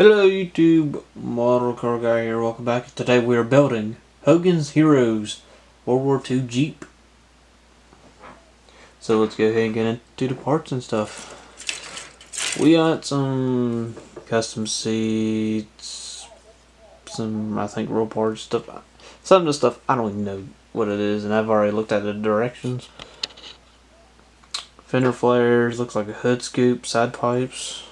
Hello YouTube, Model Car Guy here, welcome back. Today we are building Hogan's Heroes World War II Jeep. So let's go ahead and get into the parts and stuff. We got some custom seats, some I think real parts stuff, some of the stuff I don't even know what it is, and I've already looked at the directions. Fender flares, looks like a hood scoop, side pipes.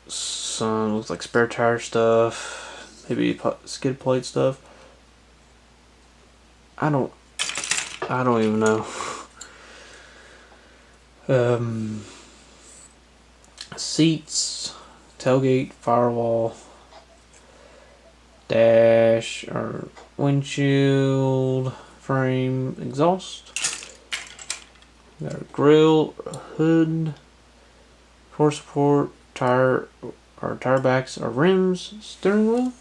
Some looks like spare tire stuff, maybe skid plate stuff. I don't even know. Seats, tailgate, firewall, dash or windshield, frame, exhaust. We got a grill, a hood, core support, tire backs, our rims, steering wheel.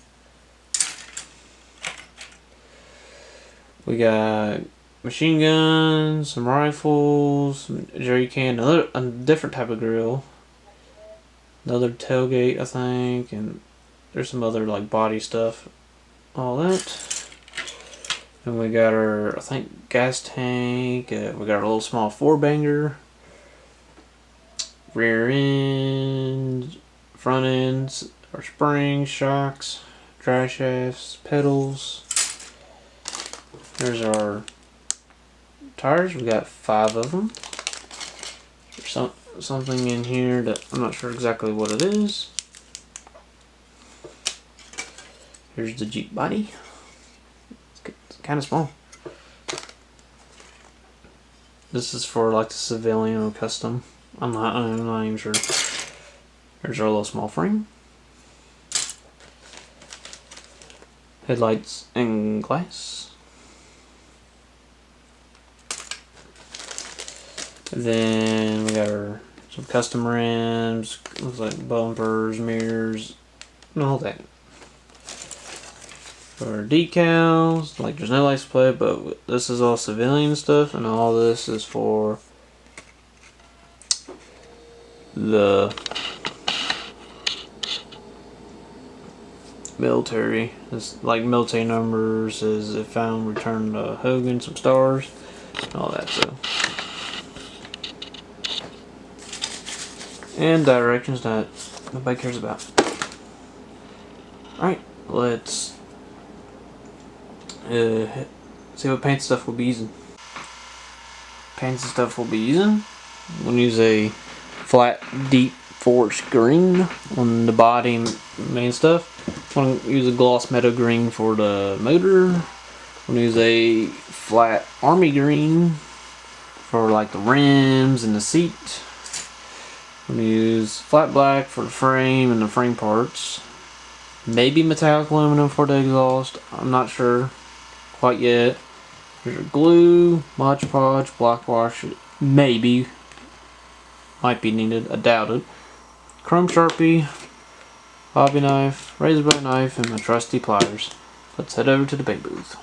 We got machine guns, some rifles, some jerry can, a different type of grill, another tailgate I think, and there's some other like body stuff, all that. And we got our, I think, gas tank. We got our little small 4-banger, rear end, front ends, our springs, shocks, drive shafts, pedals. There's our tires. We got 5 of them. There's something in here that I'm not sure exactly what it is. Here's the Jeep body. It's kind of small. This is for like the civilian or custom. I'm not even sure. There's our little small frame. Headlights and glass. Then we got some custom rims, looks like bumpers, mirrors, and all that. For decals, like there's no license plate, but this is all civilian stuff, and all this is for the military. It's like military numbers, says it found returned to Hogan, some stars, and all that stuff. And directions that nobody cares about. Alright, let's see what paint stuff we'll be using. Paints and stuff we'll be using. We'll use a flat, deep forest green on the body main stuff. I'm going to use a gloss meadow green for the motor. I'm going to use a flat army green for like the rims and the seat. I'm going to use flat black for the frame and the frame parts. Maybe metallic aluminum for the exhaust. I'm not sure quite yet. There's a glue, Mod Podge, black wash. Maybe. Might be needed. I doubt it. Chrome Sharpie, hobby knife, razor blade knife, and my trusty pliers. Let's head over to the paint booth.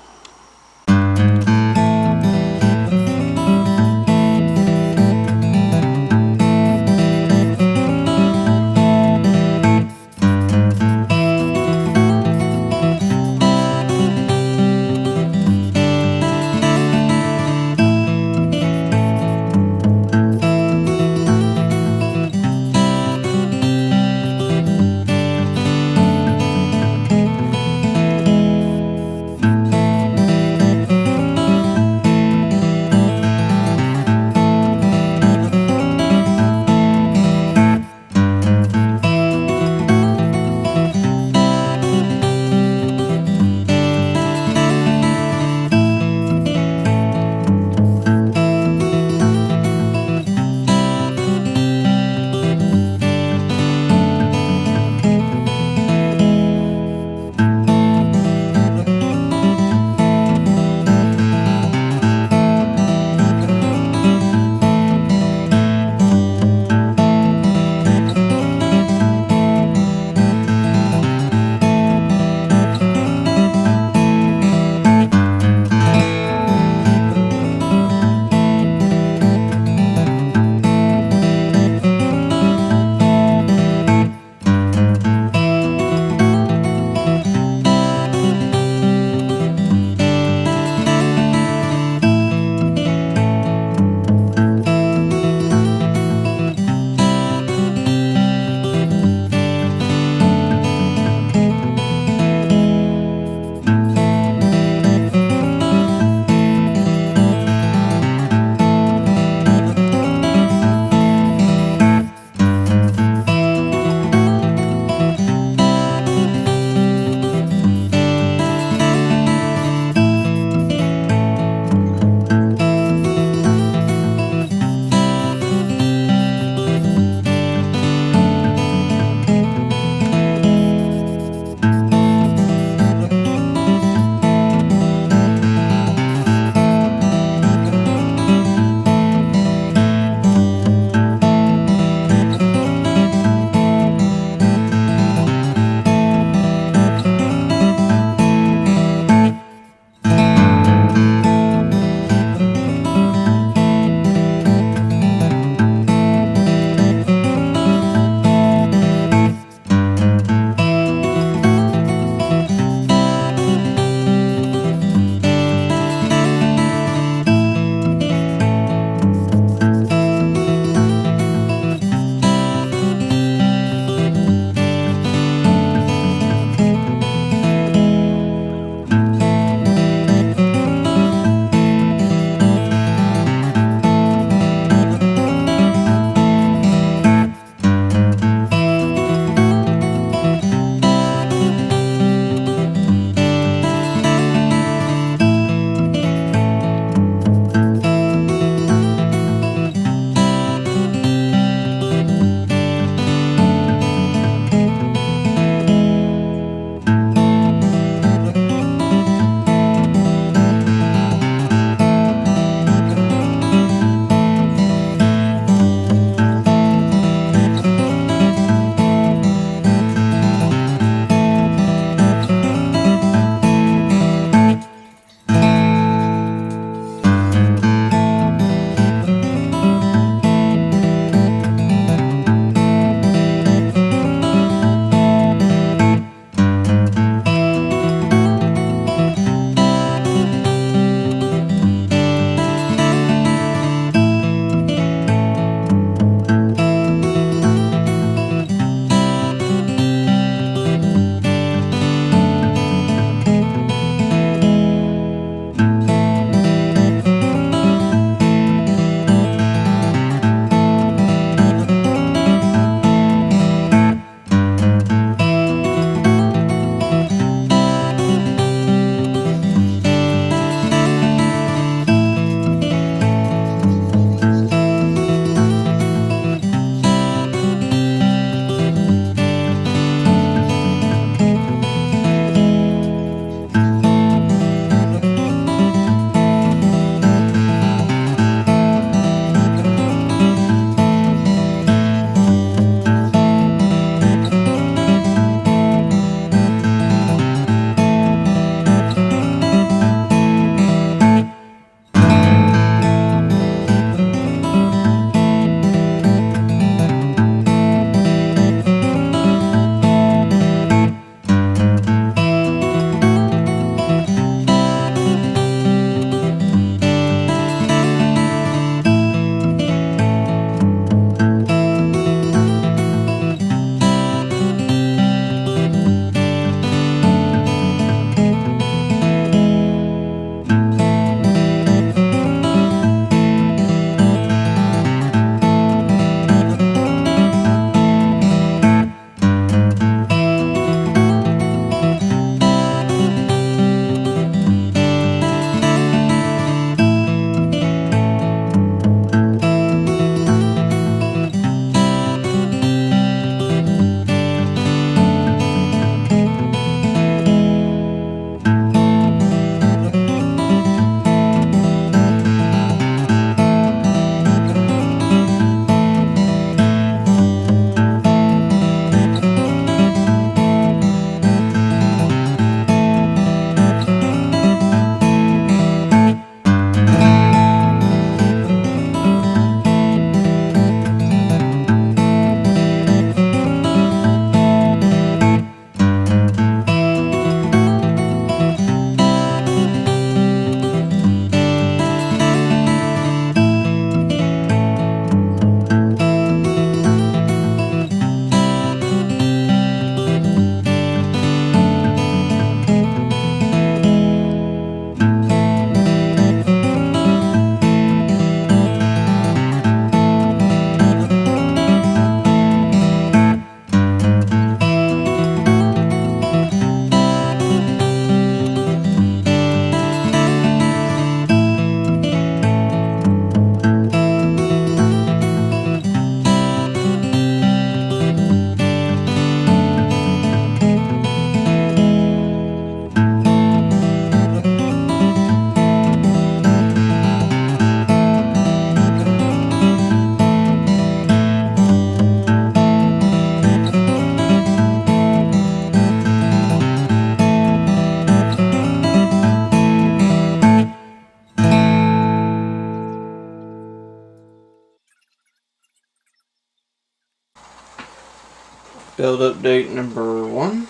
Build update number 1.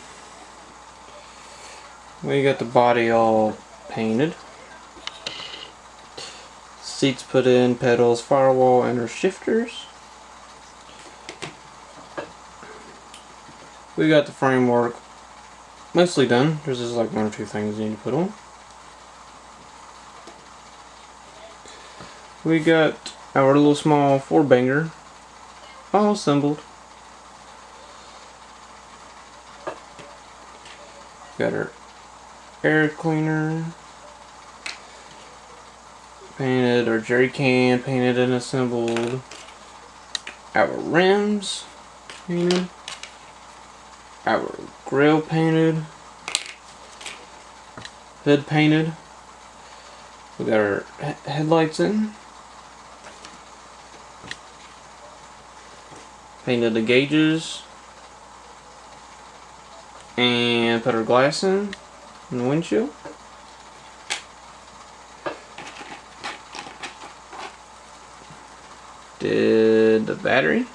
We got the body all painted. Seats put in, pedals, firewall, and our shifters. We got the framework mostly done. There's just like 1 or 2 things you need to put on. We got our little small 4-banger all assembled. Got our air cleaner painted, our jerry can painted and assembled, our rims painted, our grill painted, hood painted. We got our headlights in, painted the gauges, and put our glass in the windshield. Did the battery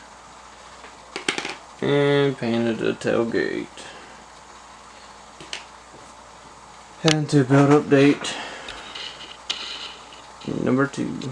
and painted the tailgate. Heading to build update number 2.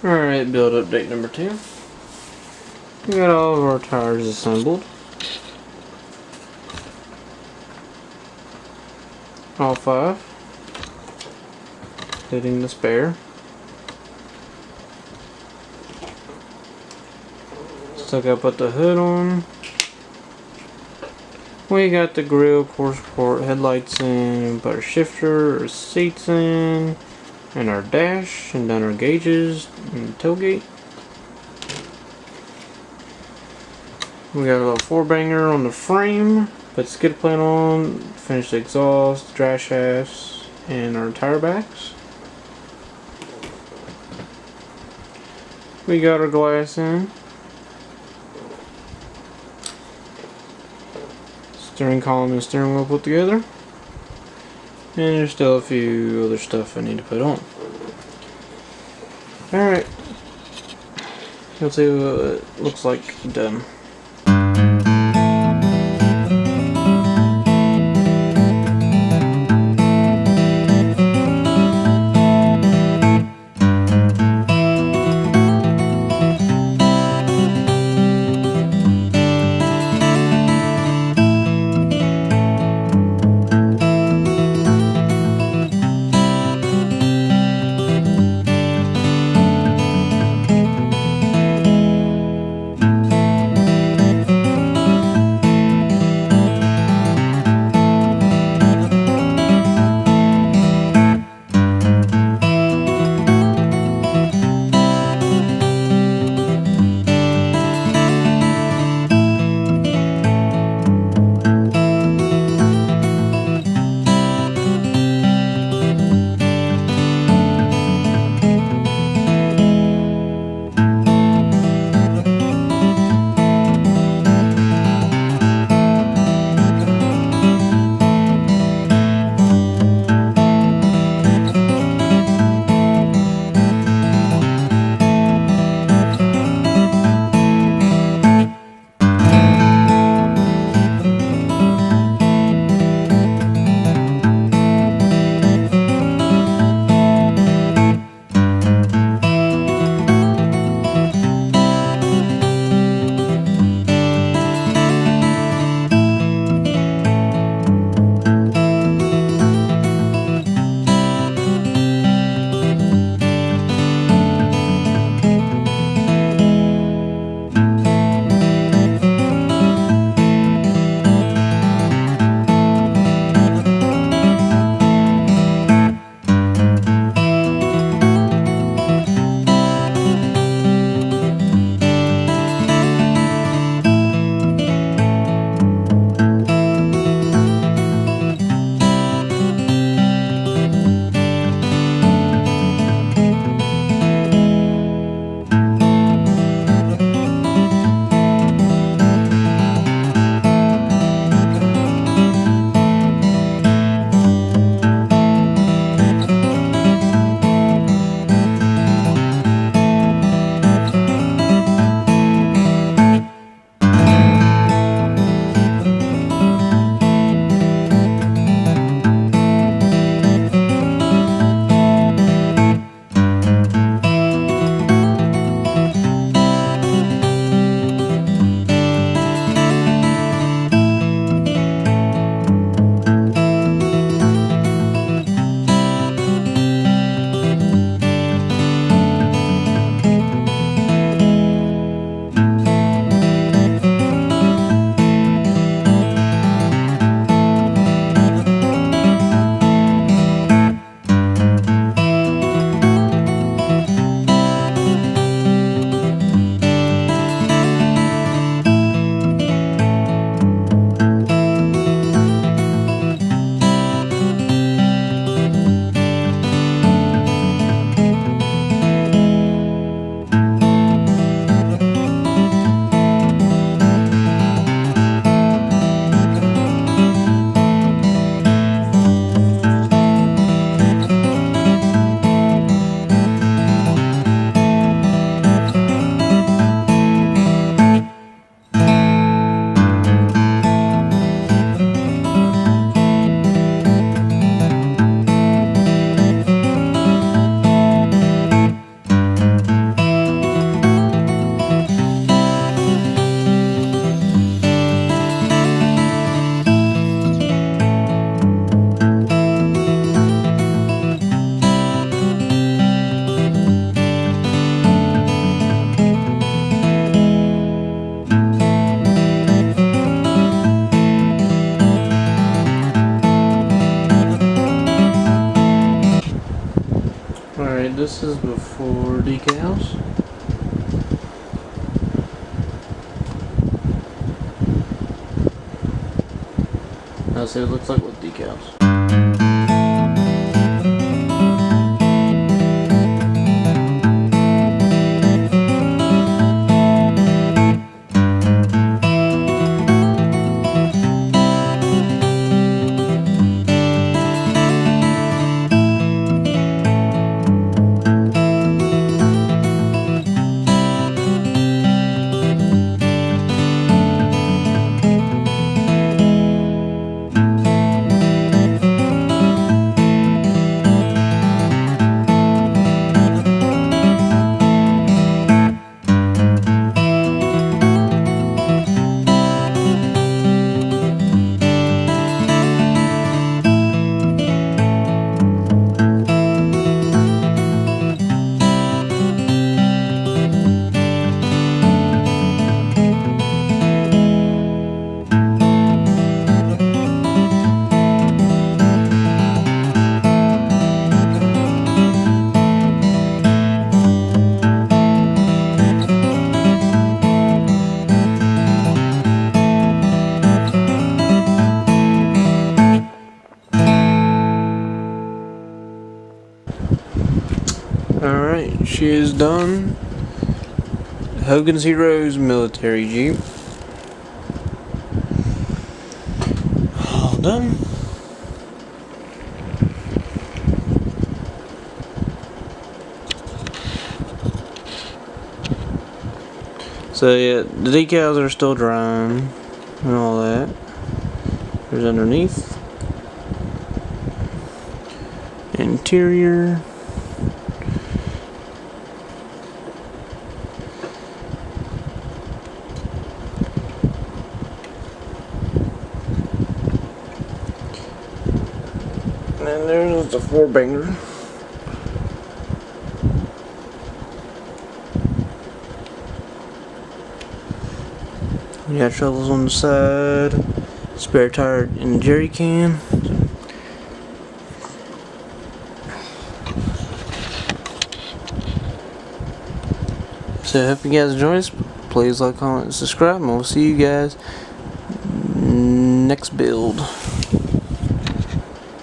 Alright, build update number 2. We got all of our tires assembled. All 5. Including the spare. Still gotta put the hood on. We got the grill, core support, headlights in, put our shifter, our seats in, and our dash, and then our gauges and the tailgate. We got a little 4-banger on the frame, put skid plate on, finish the exhaust, dry shafts, and our tire backs. We got our glass in. Steering column and steering wheel put together. And there's still a few other stuff I need to put on. Alright. Let's see what it looks like done. decals. Now see what it looks like with decals. Alright, she is done. Hogan's Heroes military Jeep. All done. So yeah, the decals are still drying and all that. There's underneath. Interior. And then there's the four banger. We got shovels on the side, spare tire in the jerry can. So I hope you guys enjoy this. Please like, comment, and subscribe, and we'll see you guys next build.